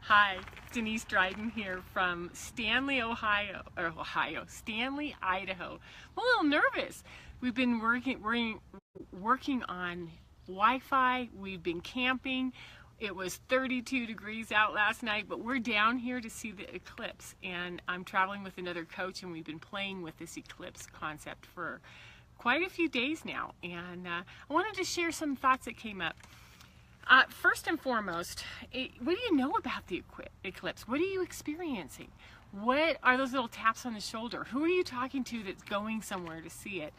Hi, Denise Dryden here from Stanley, Stanley, Idaho. I'm a little nervous. We've been working on Wi-Fi. We've been camping. It was 32 degrees out last night, but we're down here to see the eclipse. And I'm traveling with another coach, and we've been playing with this eclipse concept for quite a few days now. And I wanted to share some thoughts that came up. First and foremost, what do you know about the eclipse? What are you experiencing? What are those little taps on the shoulder? Who are you talking to that's going somewhere to see it?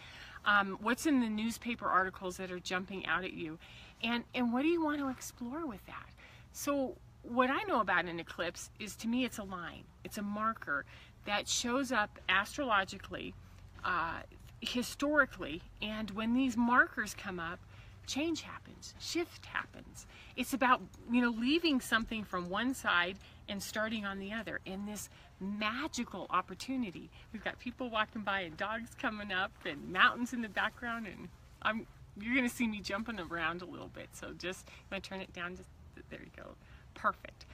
What's in the newspaper articles that are jumping out at you? And what do you want to explore with that? So what I know about an eclipse is, to me, it's a line. It's a marker that shows up astrologically, historically, and when these markers come up, change happens, shift happens. It's about, leaving something from one side and starting on the other in this magical opportunity. We've got people walking by and dogs coming up and mountains in the background, and you're gonna see me jumping around a little bit. So just, I'm gonna turn it down, there you go, perfect.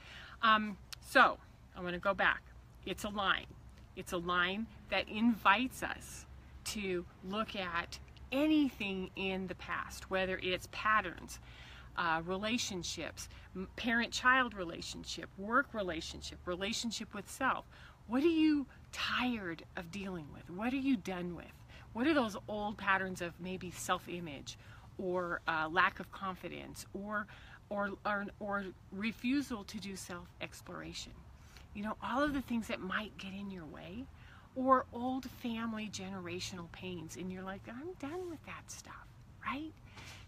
So I'm gonna go back. It's a line. It's a line that invites us to look at anything in the past, whether it's patterns, relationships, parent-child relationship, work relationship, relationship with self. What are you tired of dealing with? What are you done with? What are those old patterns of maybe self-image or lack of confidence or refusal to do self-exploration? All of the things that might get in your way, or old family generational pains, and you're like, I'm done with that stuff, right?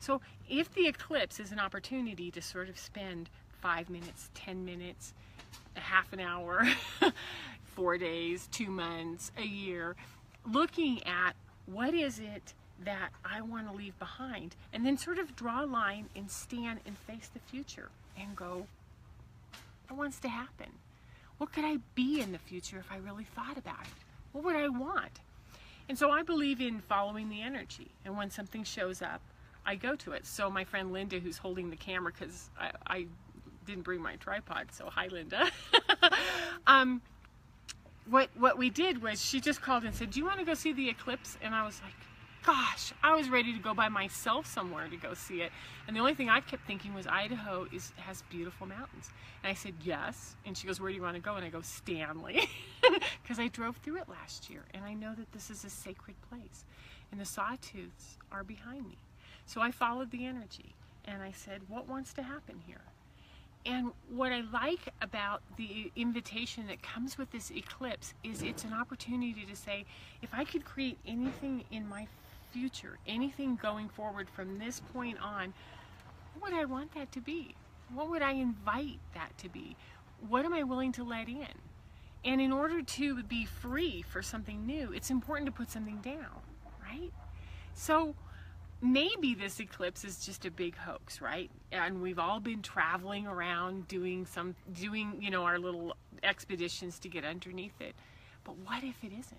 So if the eclipse is an opportunity to sort of spend 5 minutes, 10 minutes, a half an hour, 4 days, 2 months, a year, looking at what is it that I want to leave behind, and then sort of draw a line and stand and face the future and go, what wants to happen? What could I be in the future if I really thought about it? What would I want? And so I believe in following the energy. And when something shows up, I go to it. So my friend Linda, who's holding the camera, because I didn't bring my tripod, so hi Linda. What we did was, she just called and said, do you want to go see the eclipse? And I was like, gosh, I was ready to go by myself somewhere to go see it. And the only thing I kept thinking was Idaho has beautiful mountains. And I said, yes. And she goes, where do you want to go? And I go, Stanley. Because I drove through it last year, and I know that this is a sacred place. And the sawtooths are behind me. So I followed the energy, and I said, what wants to happen here? And what I like about the invitation that comes with this eclipse is it's an opportunity to say, if I could create anything in my future, anything going forward from this point on, what would I want that to be? What would I invite that to be? What am I willing to let in? And in order to be free for something new, it's important to put something down, right? So maybe this eclipse is just a big hoax, right? And we've all been traveling around doing our little expeditions to get underneath it. But what if it isn't?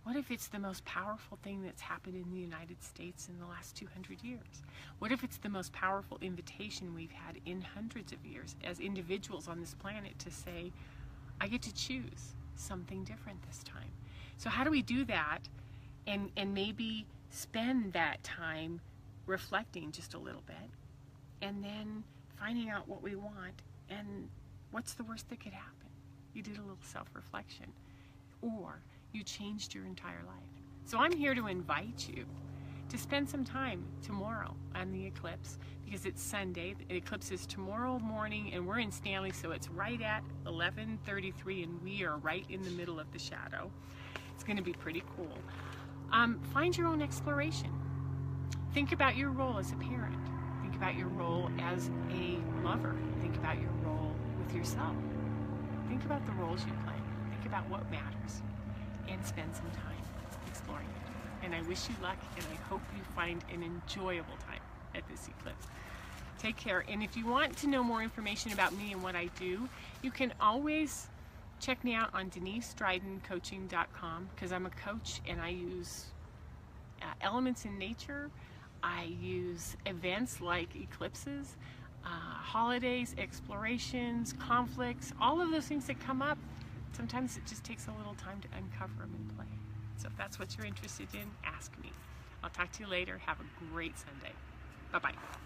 What if it's the most powerful thing that's happened in the United States in the last 200 years? What if it's the most powerful invitation we've had in hundreds of years as individuals on this planet to say, I get to choose something different this time? So how do we do that and maybe spend that time reflecting just a little bit, and then finding out what we want and what's the worst that could happen? You did a little self-reflection, or you changed your entire life. So I'm here to invite you to spend some time tomorrow on the eclipse, because it's Sunday. The eclipse is tomorrow morning, and we're in Stanley, so it's right at 11:33, and we are right in the middle of the shadow. It's going to be pretty cool. Find your own exploration. Think about your role as a parent. Think about your role as a lover. Think about your role with yourself. Think about the roles you play. Think about what matters, and spend some time exploring it. And I wish you luck, and I hope you find an enjoyable time at this eclipse. Take care. And if you want to know more information about me and what I do, you can always check me out on DeniseDrydenCoaching.com, because I'm a coach and I use elements in nature. I use events like eclipses. holidays, explorations, conflicts, all of those things that come up. Sometimes it just takes a little time to uncover them and play. So if that's what you're interested in, ask me. I'll talk to you later. Have a great Sunday. Bye-bye.